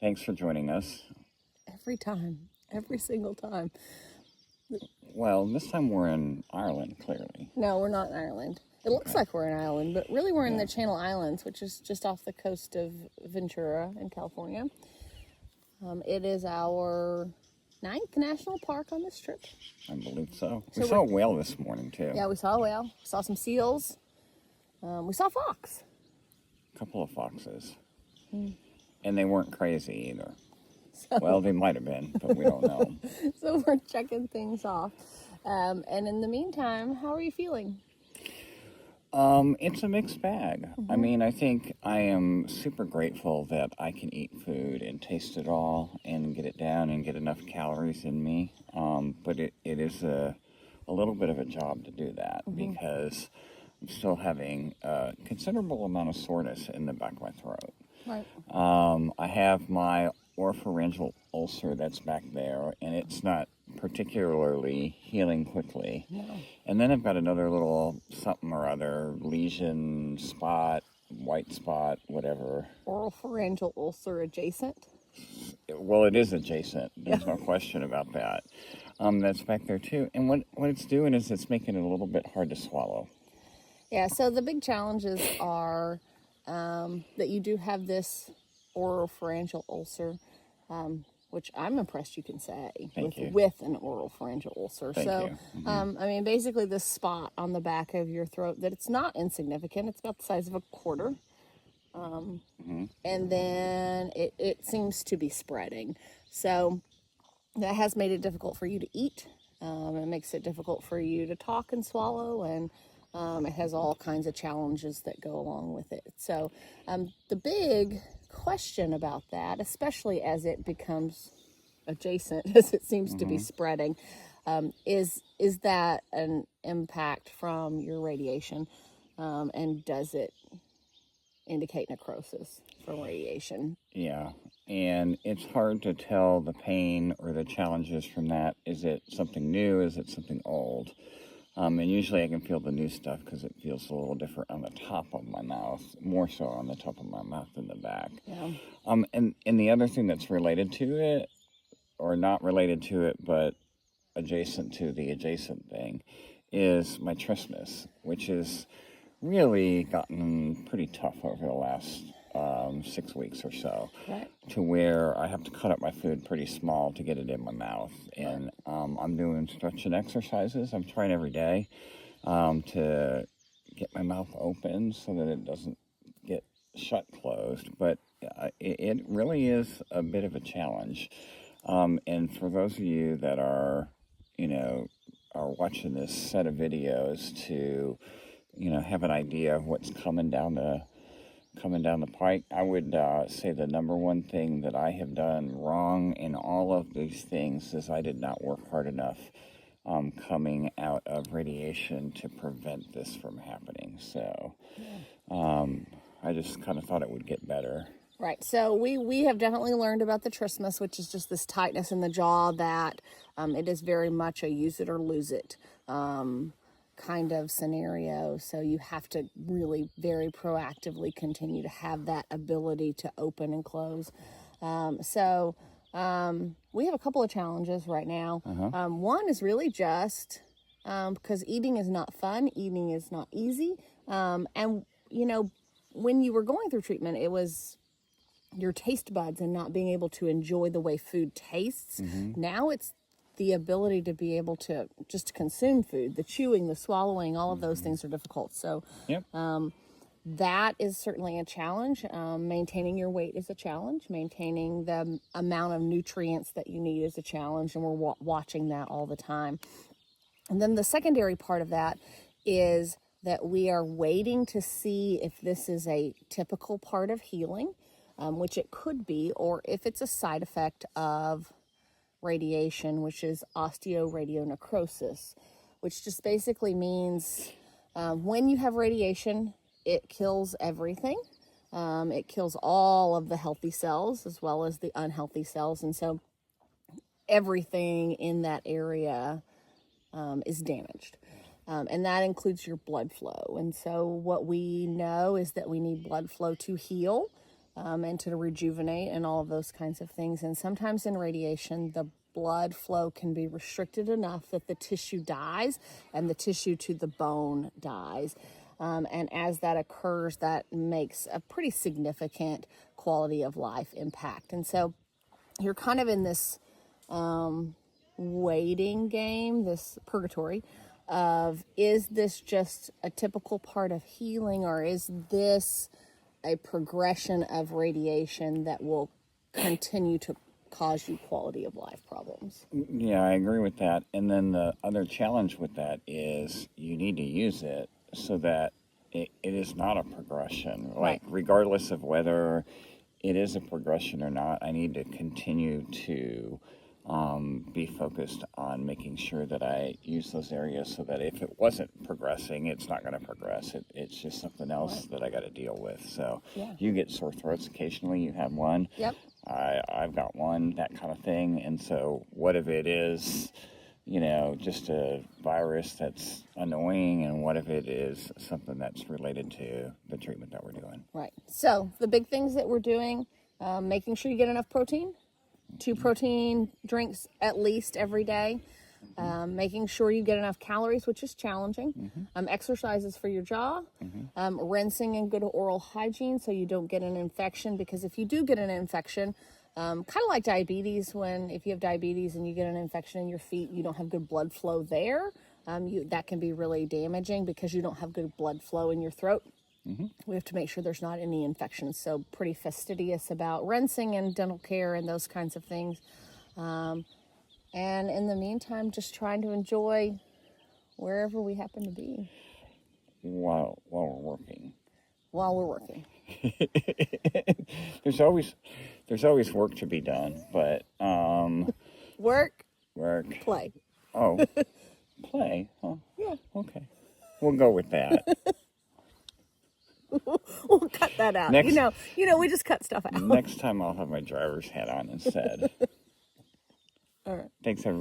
Thanks for joining us. Every time, every single time. Well, this time we're in Ireland, clearly. No, we're not in Ireland. It looks like we're in Ireland, but really we're in the Channel Islands, which is just off the coast of Ventura in California. It is our 9th national park on this trip. I believe so. So We saw a whale this morning, too. Yeah, we saw a whale, we saw some seals, we saw a fox. A couple of foxes. And they weren't crazy either. So, Well, they might have been, but we don't know. so we're checking things off. And in the meantime, how are you feeling? It's a mixed bag. I mean, I think I am super grateful that I can eat food and taste it all and get it down and get enough calories in me. But it is a little bit of a job to do that because I'm still having a considerable amount of soreness in the back of my throat. Right. I have my oropharyngeal ulcer that's back there, and it's not particularly healing quickly. No. And then I've got another little something or other, lesion, spot, white spot, whatever. Oropharyngeal ulcer adjacent. Well, it is adjacent. There's no question about that. That's back there too. And what it's doing is it's making it a little bit hard to swallow. Yeah, so the big challenges are that you do have this oropharyngeal ulcer, which I'm impressed you can say with an oropharyngeal ulcer. Thank you. I mean, basically this spot on the back of your throat, that it's not insignificant. It's about the size of a quarter. And then it seems to be spreading. So that has made it difficult for you to eat. It makes it difficult for you to talk and swallow, and it has all kinds of challenges that go along with it. So the big question about that, especially as it becomes adjacent, as it seems to be spreading, is that an impact from your radiation? And does it indicate necrosis from radiation? Yeah, and it's hard to tell the pain or the challenges from that. Is it something new? Is it something old? And usually I can feel the new stuff because it feels a little different on the top of my mouth, more so on the top of my mouth than the back. Yeah. And the other thing that's related to it, or not related to it, but adjacent to the adjacent thing, is my trismus, which has really gotten pretty tough over the last 6 weeks or so, Right. to where I have to cut up my food pretty small to get it in my mouth. And I'm doing stretching exercises. I'm trying every day to get my mouth open so that it doesn't get shut closed. But it really is a bit of a challenge. And for those of you that are watching this set of videos to have an idea of what's coming down the pike, I would say the number one thing that I have done wrong in all of these things is I did not work hard enough coming out of radiation to prevent this from happening. So I just kind of thought it would get better. Right. So we have definitely learned about the trismus, which is just this tightness in the jaw that it is very much a use it or lose it kind of scenario. So you have to really very proactively continue to have that ability to open and close. We have a couple of challenges right now. One is really just because eating is not fun, eating is not easy. And when you were going through treatment, it was your taste buds and not being able to enjoy the way food tastes. Now it's the ability to be able to just consume food, the chewing, the swallowing, all of those things are difficult. So that is certainly a challenge. Maintaining your weight is a challenge. Maintaining the amount of nutrients that you need is a challenge, and we're watching that all the time. And then the secondary part of that is that we are waiting to see if this is a typical part of healing, which it could be, or if it's a side effect of radiation, which is osteoradionecrosis, which just basically means when you have radiation, it kills everything. It kills all of the healthy cells as well as the unhealthy cells. And so everything in that area is damaged. And that includes your blood flow. And so what we know is that we need blood flow to heal. and to rejuvenate and all of those kinds of things. And sometimes in radiation, the blood flow can be restricted enough that the tissue dies and the tissue to the bone dies. And as that occurs, that makes a pretty significant quality of life impact. And so you're kind of in this waiting game, this purgatory of, is this just a typical part of healing, or is this a progression of radiation that will continue to cause you quality of life problems? Yeah, I agree with that. And then the other challenge with that is you need to use it so that it is not a progression. Like, regardless of whether it is a progression or not, I need to continue to be focused on making sure that I use those areas so that if it wasn't progressing, it's not going to progress. It's just something else that I got to deal with. So you get sore throats occasionally. You have one. Yep. I've got one, that kind of thing. And so what if it is, just a virus that's annoying, and what if it is something that's related to the treatment that we're doing? Right. So the big things that we're doing, making sure you get enough protein, 2 protein drinks at least every day, making sure you get enough calories, which is challenging, exercises for your jaw, rinsing and good oral hygiene so you don't get an infection, because if you do get an infection, kind of like diabetes, if you have diabetes and you get an infection in your feet, you don't have good blood flow there, that can be really damaging because you don't have good blood flow in your throat. We have to make sure there's not any infections. So pretty fastidious about rinsing and dental care and those kinds of things. And in the meantime, just trying to enjoy wherever we happen to be. While we're working. While we're working. There's always work to be done, but Work. Play. Play. Oh, play. Huh? Yeah. Okay. We'll go with that. We'll cut that out. Next, we just cut stuff out. Next time I'll have my driver's hat on instead. All right. Thanks, everybody.